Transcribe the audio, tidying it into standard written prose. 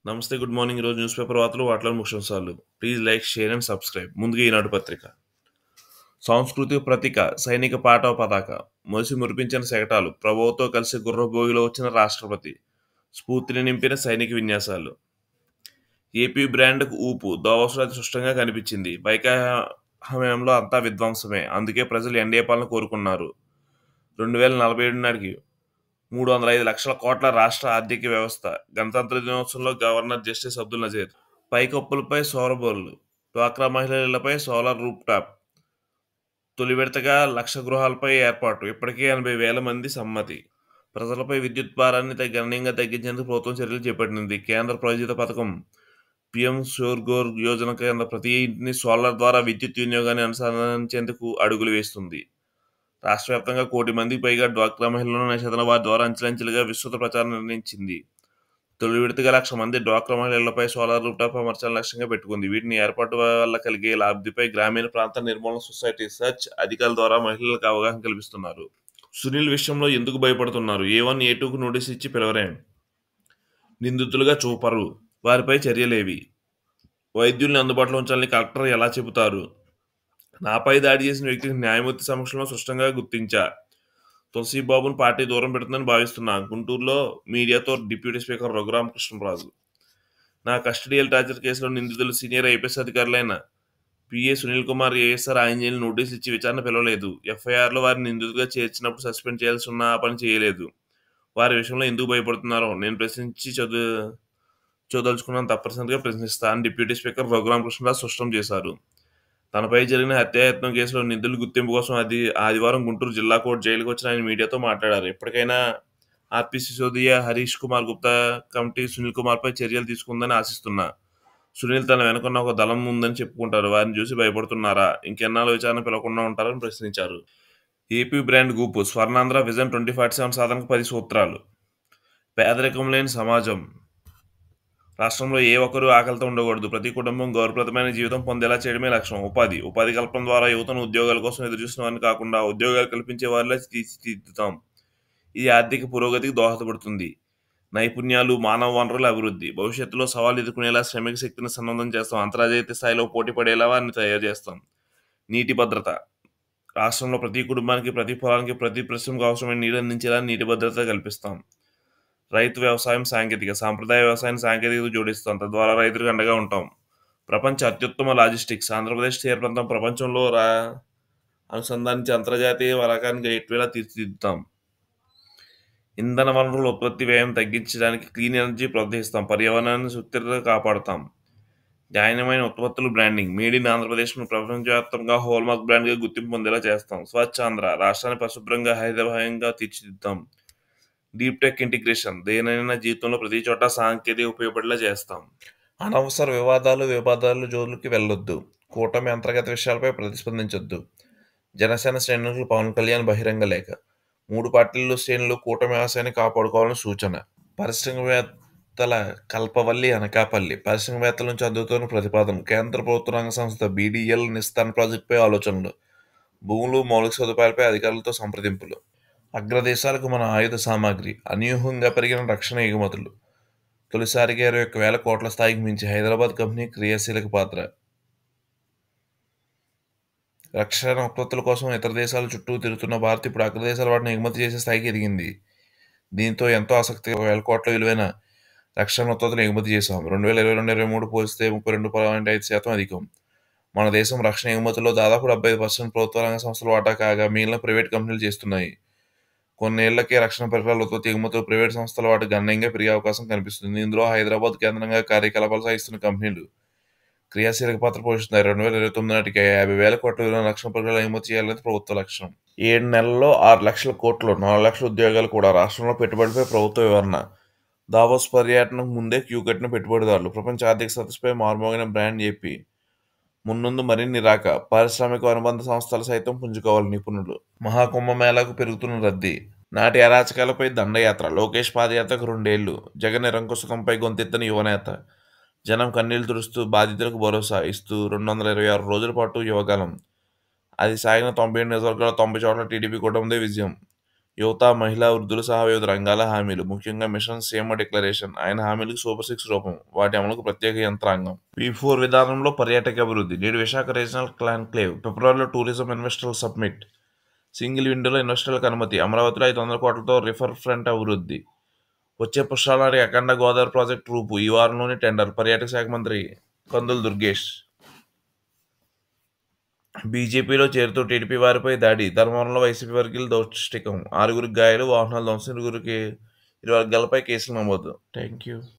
నమస్తే. Good morning. ఈరోజు news paper వార్తలు వాటిలోని ముఖ్యాంశాలు. Please like, share and subscribe. ముందుగా ఈనాడు పత్రిక. సాంస్కృతిక ప్రతీక సైనిక పాటవ పతాక మొలిసి మురిపించిన శకటాలు ప్రభువుతో కలిసి గుర్రబోగిలో వచ్చిన రాష్ట్రపతి స్ఫూర్తిని నింపిన సైనిక విన్యాసాలు. ఏపీ బ్రాండ్కు ఊపు దోవసలో అతి స్పష్టంగా కనిపించింది. హయాంలో అంతా విధ్వంసమే, అందుకే ప్రజలు ఎన్డీఏ పాలన కోరుకున్నారు. 2047 నాటికి 305 లక్షల కోట్ల రాష్ట్ర ఆర్థిక వ్యవస్థ. గణతంత్ర దినోత్సవంలో గవర్నర్ జస్టిస్ అబ్దుల్ నజీర్. పైకప్పులపై సౌర బోర్లు, డ్వాక్రా మహిళల ఇళ్లపై సోలార్ రూప్ టాప్. తొలి విడతగా 1,00,000 గృహాలపై ఏర్పాటు. ఇప్పటికే 80,000 మంది సమ్మతి. ప్రజలపై విద్యుత్ భారాన్ని గణనీయంగా తగ్గించేందుకు ప్రభుత్వం చర్యలు చేపట్టింది. కేంద్ర ప్రాయోజిత పథకం పీఎం సూర్యఘర్ యోజన కింద ప్రతి ఇంటిని సోలార్ ద్వారా విద్యుత్ వినియోగాన్ని అనుసంధానించేందుకు అడుగులు వేస్తుంది. రాష్ట్ర వ్యాప్తంగా 1 కోటి మందికి పైగా డ్వాక్రా మహిళలను నిషేధన వారి ద్వారా అంచెలంచెలుగా విస్తృత ప్రచారం నిర్ణయించింది. తొలి విడతగా 1,00,000 మంది డ్వాక్రా మహిళలపై సోలార్ రూఫ్టాప్ అమర్చాలని లక్ష్యంగా పెట్టుకుంది. వీటిని ఏర్పాటు వల్ల కలిగే లబ్ధిపై గ్రామీణ ప్రాంత నిర్మూలన సొసైటీ సర్చ్ అధికారుల ద్వారా మహిళలకు అవగాహన కల్పిస్తున్నారు. సునీల్ విషయంలో ఎందుకు భయపడుతున్నారు? A1, A2కు నోటీసు ఇచ్చి పిలవరేం? నిందితులుగా చూపరు, వారిపై చర్యలేవి? వైద్యుల్ని అందుబాటులో ఉంచాలని కలెక్టర్ ఎలా చెబుతారు? నాపై దాడి చేసిన వ్యక్తిని న్యాయమూర్తి సమక్షంలో స్పష్టంగా గుర్తించా. తులసీబాబును పార్టీ దూరం పెడుతుందని భావిస్తున్నా. గుంటూరులో మీడియాతో డిప్యూటీ స్పీకర్ రఘురామకృష్ణరాజు. నా కస్టడియల్ టార్చర్ కేసులో నిందితులు సీనియర్ ఐపీఎస్ అధికారులైన PA Sunil Kumar, ASR Anjaneyulu notice ఇచ్చి విచారణ పిలవలేదు. ఎఫ్ఐఆర్లో వారిని నిందితులుగా చేర్చినప్పుడు సస్పెండ్ చేయాల్సి ఉన్న ఆ పని చేయలేదు. వారి విషయంలో ఎందుకు భయపడుతున్నారో నేను ప్రశ్నించి చూదలుచుకున్నాను, తప్పనిసరిగా ప్రశ్నిస్తా అని డిప్యూటీ స్పీకర్ రఘురామకృష్ణరాజు స్పష్టం చేశారు. తనపై జరిగిన హత్యాయత్నం కేసులో నిందితుల గుర్తింపు కోసం ఆదివారం గుంటూరు జిల్లా కోర్టు జైలుకు వచ్చిన ఆయన మీడియాతో మాట్లాడారు. ఎప్పటికైనా ఆర్పీ సిసోదియా, హరీష్ కుమార్ గుప్తా కమిటీ సునీల్ కుమార్పై చర్యలు తీసుకుందని ఆశిస్తున్నా. సునీల్ తన వెనుకున్న ఒక దళం ఉందని చెప్పుకుంటారు. వారిని చూసి భయపడుతున్నారా? ఇంకెన్నాళ్ళు విచారణ పిలవకుండా ఉంటారని ప్రశ్నించారు. ఏపీ బ్రాండ్ గూపు స్వర్ణాంధ్ర విజన్ 2047 సాధనకు 10 సూత్రాలు. పేదరికం లేని సమాజం. రాష్ట్రంలో ఏ ఒక్కరూ ఆకలితో ఉండకూడదు. ప్రతి కుటుంబం గౌరవప్రదమైన జీవితం పొందేలా చేయడమే లక్ష్యం. ఉపాధి కల్పన ద్వారా యువతను ఉద్యోగాల కోసం ఎదురుచూసిన వారిని కాకుండా ఉద్యోగాలు కల్పించే వారిలా తీర్చిదిద్దుతాం. ఇది ఆర్థిక పురోగతికి దోహదపడుతుంది. నైపుణ్యాలు, మానవ వనరుల అభివృద్ధి. భవిష్యత్తులో సవాలు ఎదుర్కొనేలా శ్రమిక శక్తిని సన్నద్ధం చేస్తాం. అంతర్జాతీయ స్థాయిలో పోటీ పడేలా వారిని తయారు చేస్తాం. నీటి భద్రత. రాష్ట్రంలో ప్రతి కుటుంబానికి, ప్రతి పొలానికి, ప్రతి పరిశ్రమకు అవసరమైన నీరు అందించేలా నీటి భద్రత కల్పిస్తాం. రైతు వ్యవసాయం సాంకేతిక. సాంప్రదాయ వ్యవసాయాన్ని సాంకేతికత జోడిస్తాం. తద్వారా రైతులకు అండగా ఉంటాం. ప్రపంచ అత్యుత్తమ లాజిస్టిక్స్. ఆంధ్రప్రదేశ్ తీర ప్రాంతం ప్రపంచంలో అనుసంధానించి అంతర్జాతీయ వరకానికి గేట్వేలా తీర్చిదిద్దుతాం. ఇంధన వనరుల ఉత్పత్తి వ్యయం తగ్గించడానికి క్లీన్ ఎనర్జీ ప్రోత్సహిస్తాం. పర్యావరణాన్ని సుస్థిరత కాపాడుతాం. న్యాయమైన ఉత్పత్తులు బ్రాండింగ్. మేడ్ ఇన్ ఆంధ్రప్రదేశ్ను ప్రపంచవ్యాప్తంగా హోల్మార్క్ బ్రాండ్గా గుర్తింపు పొందేలా చేస్తాం. స్వచ్ఛ ఆంధ్ర. రాష్ట్రాన్ని పరిశుభ్రంగా, హరితభయంగా తీర్చిదిద్దాం. Deep tech integration. దేనైనా జీవితంలో ప్రతి చోట సాంకేతిక ఉపయోగపడేలా చేస్తాం. అనవసర వివాదాలు జోలికి వెళ్ళొద్దు. కూటమి అంతర్గత విషయాలపై ప్రతిస్పందించొద్దు. జనసేన శ్రేణులకు పవన్ కళ్యాణ్ బహిరంగ లేఖ. 3 పార్టీల శ్రేణులు కూటమి ఆశయాన్ని కాపాడుకోవాలని సూచన. పరిశ్రమవేత్తల కల్పవల్లి అనకాపల్లి. పరిశ్రమవేత్తల నుంచి అందుతున్న ప్రతిపాదన. కేంద్ర ప్రభుత్వ రంగ సంస్థ బీడీఎల్ నిస్తాన్ ప్రాజెక్టుపై ఆలోచనలు. భూములు, మౌలిక సదుపాయాలపై అధికారులతో సంప్రదింపులు. అగ్రదేశాలకు మన ఆయుధ సామాగ్రి. అనూహ్యంగా పెరిగిన రక్షణ ఎగుమతులు. తొలిసారిగా 21,000 కోట్ల స్థాయికి మించి హైదరాబాద్ కంపెనీ క్రియాశీలక పాత్ర. రక్షణ ఉత్పత్తుల కోసం ఇతర దేశాల చుట్టూ తిరుగుతున్న భారత్ ఇప్పుడు అగ్రదేశాల వాటిని ఎగుమతి చేసే స్థాయికి ఎదిగింది. దీంతో ఎంతో ఆసక్తిగా 1,000 కోట్ల విలువైన రక్షణ ఉత్పత్తులు ఎగుమతి చేశాం. 2022-23 పోలిస్తే 32.5% అధికం. మన దేశం రక్షణ ఎగుమతుల్లో దాదాపు 75% ప్రభుత్వ రంగ సంస్థల వాటా కాగా మిగిలిన ప్రైవేట్ కంపెనీలు చేస్తున్నాయి. కొన్నేళ్లకే రక్షణ పరికరాల ఉత్పత్తి ఎగుమతులు ప్రైవేట్ సంస్థల వాటి గణనీయంగా పెరిగే అవకాశం కనిపిస్తుంది. ఇందులో హైదరాబాద్ కేంద్రంగా కార్యకలాపాలు సాగిస్తున్న కంపెనీలు క్రియాశీలక పాత్ర పోషిస్తున్నాయి. 2029 నాటికి 50,000 కోట్ల విలువైన రక్షణ పరికరాలు ఎగుమతి చేయాలనేది ప్రభుత్వ లక్ష్యం. 7 నెలల్లో 6 లక్షల కోట్లు, 4 లక్షల ఉద్యోగాలు కూడా. రాష్ట్రంలో పెట్టుబడిపై ప్రభుత్వ వివరణ. దావోస్ పర్యటనకు ముందే క్యూ కట్టిన పెట్టుబడిదారులు. ప్రపంచ ఆర్థిక సదస్సుపై మార్మోగిన బ్రాండ్ ఏపీ. మున్ముందు మరిన్ని రాక. పారిశ్రామిక అనుబంధ సంస్థలు సైతం పుంజుకోవాలి నిపుణులు. మహాకుంభమేళాకు పెరుగుతున్న రద్దీ. నాటి అరాచకాలపై దండయాత్ర. లోకేష్ పాదయాత్రకు 2 ఏళ్లు. జగన్ నిరంకుశత్వంపై గొంతెత్తని యువనేత. జనం కన్నీళ్లు తుడుస్తూ బాధితులకు భరోసా ఇస్తూ 226 రోజుల పాటు యువకాలం. అది సాగిన 97 నియోజకవర్గాల్లో 90 చోట్ల టీడీపీ కూటమిదే విజయం. యువత, మహిళా, వృద్ధులు సహా వివిధ రంగాల హామీలు, ముఖ్యంగా మిషన్ సీఎం డిక్లరేషన్, ఆయన హామీలకు సూపర్ సిక్స్ రూపం, వాటి అమలుకు ప్రత్యేక యంత్రాంగం. P4 విధానంలో పర్యాటక అభివృద్ధి, నేడు విశాఖ రీజనల్ కాన్క్లేవ్, ఫిబ్రవరిలో టూరిజం ఇన్వెస్టర్ల సమ్మిట్, సింగిల్ విండోలో ఇన్వెస్టర్లకు అనుమతి, అమరావతిలో 500 కోట్లతో రిఫర్ ఫ్రంట్ అభివృద్ధి, వచ్చే పుష్కరాల అఖండ గోదావరి ప్రాజెక్టు రూపు, ఈ వారంలోనే టెండర్, పర్యాటక శాఖ మంత్రి కందుల దుర్గేష్. బీజేపీలో చేరుతూ టీడీపీ వారిపై దాడి, ధర్మవరంలో వైసీపీ వర్గీయుల దౌష్టికం, 6గురికి గాయాలు, వాహనాల ధ్వంసం, 20 వర్గాలపై కేసులు నమోదు. Thank you.